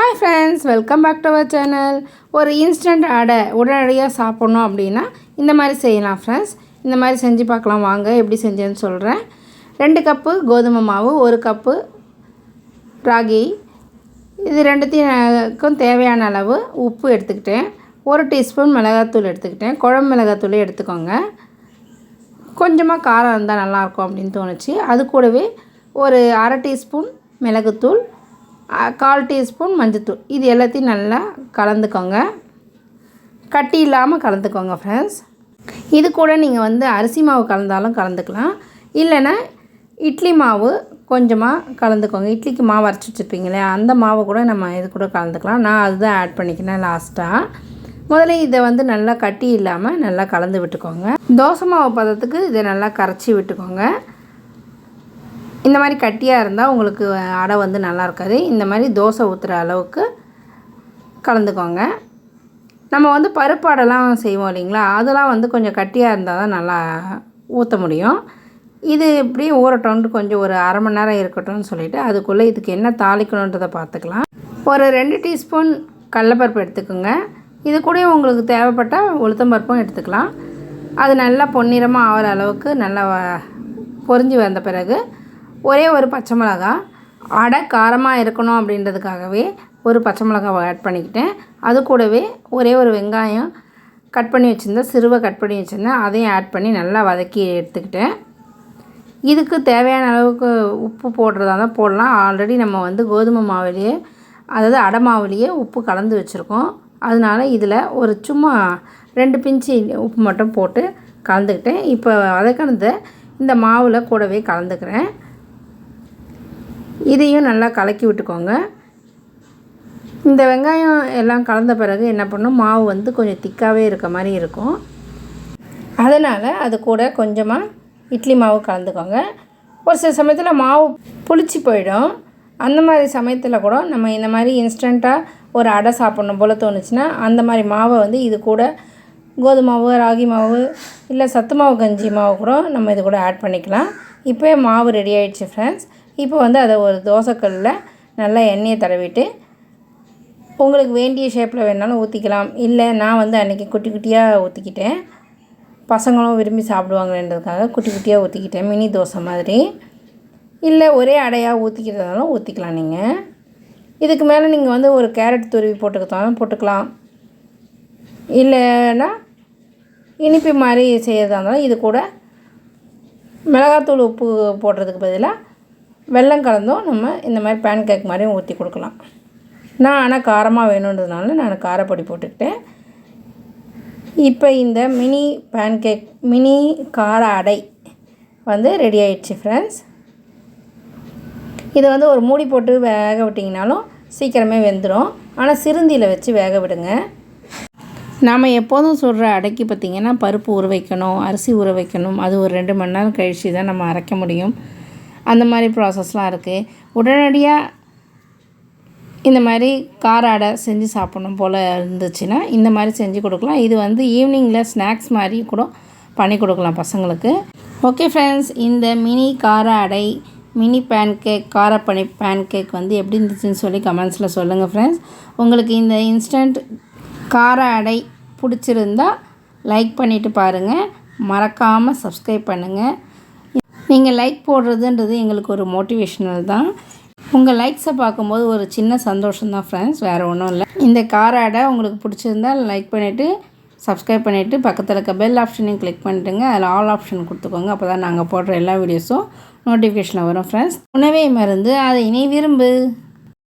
Hi friends, welcome back to our channel. ஒரு instant அடை உடனடியாக சாப்பிடணும் அப்படின்னா இந்த மாதிரி செய்யலாம் ஃப்ரெண்ட்ஸ். இந்த மாதிரி செஞ்சு பார்க்கலாம் வாங்க, எப்படி செஞ்சேன்னு சொல்கிறேன். 2 கப்பு கோதுமை மாவு, 1 கப்பு ராகி, இது ரெண்டுத்தையும் தேவையான அளவு உப்பு எடுத்துக்கிட்டேன். 1 டீஸ்பூன் மிளகாத்தூள் எடுத்துக்கிட்டேன். குழம்பு மிளகாத்தூளே எடுத்துக்கோங்க. கொஞ்சமாக காரம் இருந்தால் நல்லாயிருக்கும் அப்படின்னு தோணுச்சு. அது கூடவே ஒரு அரை டீஸ்பூன் மிளகுத்தூள், 1/4 டீஸ்பூன் மஞ்சத்தூள், இது எல்லாத்தையும் நல்லா கலந்துக்கோங்க. கட்டி இல்லாமல் கலந்துக்கோங்க ஃப்ரெண்ட்ஸ். இது கூட நீங்கள் அரிசி மாவு கலந்தாலும் கலந்துக்கலாம், இல்லைன்னா இட்லி மாவு கொஞ்சமாக கலந்துக்கோங்க. இட்லிக்கு மாவு அரைச்சி வச்சுருப்பீங்களே அந்த மாவு கூட நம்ம இது கூட கலந்துக்கலாம். நான் அதுதான் ஆட் பண்ணிக்கினேன் லாஸ்ட்டாக. முதல்ல இதை நல்லா கட்டி இல்லாமல் நல்லா கலந்து விட்டுக்கோங்க. தோசை மாவு பதத்துக்கு இதை நல்லா கரைச்சி விட்டுக்கோங்க. இந்த மாதிரி கட்டியாக இருந்தால் உங்களுக்கு அடை நல்லா இருக்காது. இந்த மாதிரி தோசை ஊற்றுற அளவுக்கு கலந்துக்கோங்க. நம்ம பருப்பு அடைலாம் செய்வோம் இல்லைங்களா, அதெல்லாம் கொஞ்சம் கட்டியாக இருந்தால் தான் நல்லா ஊற்ற முடியும். இது இப்படியே ஊறட்டோன்ட்டு கொஞ்சம் ஒரு அரை மணி நேரம் இருக்கட்டும்னு சொல்லிவிட்டு அதுக்குள்ளே இதுக்கு என்ன தாளிக்கணுன்றதை பார்த்துக்கலாம். ஒரு 2 டீஸ்பூன் கடலைப்பருப்பு எடுத்துக்கோங்க. இது கூட உங்களுக்கு தேவைப்பட்டால் உளுத்தம்பருப்பும் எடுத்துக்கலாம். அது நல்லா பொன்னிறமாக ஆகிற அளவுக்கு நல்லா பொரிஞ்சு வந்த பிறகு ஒரே ஒரு பச்சை மிளகா, அடை காரமாக இருக்கணும் அப்படின்றதுக்காகவே ஒரு பச்சை மிளகாவை ஆட் பண்ணிக்கிட்டேன். அது கூடவே ஒரே ஒரு வெங்காயம் கட் பண்ணி வச்சுருந்தேன், சிறுவை கட் பண்ணி வச்சுருந்தேன், அதையும் ஆட் பண்ணி நல்லா வதக்கி எடுத்துக்கிட்டேன். இதுக்கு தேவையான அளவுக்கு உப்பு போடுறதா தான் போடலாம். ஆல்ரெடி நம்ம கோதுமை மாவுலேயே, அதாவது அடை மாவுலேயே உப்பு கலந்து வச்சுருக்கோம். அதனால் இதில் ஒரு சும்மா 2 பிஞ்சு உப்பு மட்டும் போட்டு கலந்துக்கிட்டேன். இப்போ வதக்கினதை இந்த மாவில் கூடவே கலந்துக்கிறேன். இதையும் நல்லா கலக்கி விட்டுக்கோங்க. இந்த வெங்காயம் எல்லாம் கலந்த பிறகு என்ன பண்ணும், மாவு கொஞ்சம் திக்காகவே இருக்க மாதிரி இருக்கும். அதனால் அது கூட கொஞ்சமாக இட்லி மாவு கலந்துக்கோங்க. ஒரு சில சமயத்தில் மாவு புளிச்சு போயிடும். அந்த மாதிரி சமயத்தில் கூட நம்ம இந்த மாதிரி இன்ஸ்டண்ட்டாக ஒரு அடை சாப்பிட்ணும் போல் தோணுச்சுன்னா அந்த மாதிரி மாவை இது கூட கோதுமை மாவு, ராகி மாவு, இல்லை சத்து மாவு கஞ்சி மாவு கூட நம்ம இது கூட ஆட் பண்ணிக்கலாம். இப்போ மாவு ரெடி ஆகிடுச்சு ஃப்ரெண்ட்ஸ். இப்போ அதை ஒரு தோசைக்கல்லில் நல்லா எண்ணெயை தடவிட்டு உங்களுக்கு வேண்டிய ஷேப்பில் வேணாலும் ஊற்றிக்கலாம். இல்லை நான் அன்றைக்கி குட்டி குட்டியாக ஊற்றிக்கிட்டேன், பசங்களும் விரும்பி சாப்பிடுவாங்கன்றதுக்காக குட்டி குட்டியாக ஊற்றிக்கிட்டேன், மினி தோசை மாதிரி. இல்லை ஒரே அடையாக ஊற்றிக்கிறதாலும் ஊற்றிக்கலாம். நீங்கள் இதுக்கு மேலே நீங்கள் ஒரு கேரட் துருவி போட்டுக்கிட்டாலும் போட்டுக்கலாம். இல்லைன்னா இனிப்பு மாதிரி செய்கிறதா இருந்தாலும் இது கூட மிளகாத்தூள் உப்பு போடுறதுக்கு பதிலாக வெல்லம் கலந்தும் நம்ம இந்த மாதிரி பேன் கேக் மாதிரியும் ஊற்றி கொடுக்கலாம். நான் ஆனால் காரமாக வேணுன்றதுனால நான் காரப்பொடி போட்டுக்கிட்டேன். இப்போ இந்த மினி பேன் கேக், மினி கார அடை ரெடி ஆயிடுச்சு ஃப்ரெண்ட்ஸ். இதை ஒரு மூடி போட்டு வேக விட்டிங்கனாலும் சீக்கிரமே வெந்துடும். ஆனால் சிறுந்தியில் வச்சு வேக விடுங்க. நாம் எப்போதும் சொல்கிற அடைக்கு பார்த்திங்கன்னா பருப்பு ஊற வைக்கணும், அரிசி ஊற வைக்கணும், அது ஒரு 2 மணி நேரம் கழித்து தான் நம்ம அரைக்க முடியும். அந்த மாதிரி ப்ராசஸ்லாம் இருக்குது. உடனடியாக இந்த மாதிரி கார அடை செஞ்சு சாப்பிடணும் போல் இருந்துச்சுன்னா இந்த மாதிரி செஞ்சு கொடுக்கலாம். இது ஈவினிங்கில் ஸ்நாக்ஸ் மாதிரி கூட பண்ணி கொடுக்கலாம் பசங்களுக்கு. ஓகே ஃப்ரெண்ட்ஸ், இந்த மினி கார அடை, மினி பேன் கேக், காரப்பனி பேன் கேக் எப்படி இருந்துச்சுன்னு சொல்லி கமெண்ட்ஸில் சொல்லுங்கள் ஃப்ரெண்ட்ஸ். உங்களுக்கு இந்த இன்ஸ்டன்ட் கார அடை பிடிச்சிருந்தா லைக் பண்ணிவிட்டு பாருங்கள். மறக்காமல் சப்ஸ்கிரைப் பண்ணுங்கள். நீங்கள் லைக் போடுறதுன்றது எங்களுக்கு ஒரு மோட்டிவேஷ்னல் தான். உங்கள் லைக்ஸை பார்க்கும்போது ஒரு சின்ன சந்தோஷம்தான் ஃப்ரெண்ட்ஸ், வேறு ஒன்றும் இல்லை. இந்த கார அடை உங்களுக்கு பிடிச்சிருந்தால் லைக் பண்ணிவிட்டு சப்ஸ்கிரைப் பண்ணிவிட்டு பக்கத்தில் இருக்க பெல் ஆப்ஷனையும் கிளிக் பண்ணிட்டுங்க. அதில் ஆல் ஆப்ஷன் கொடுத்துக்கோங்க. அப்போ தான் நாங்கள் போடுற எல்லா வீடியோஸும் நோட்டிஃபிகேஷனில் வரும் ஃப்ரெண்ட்ஸ். உணவே மருந்து, அதை இனி விரும்பு.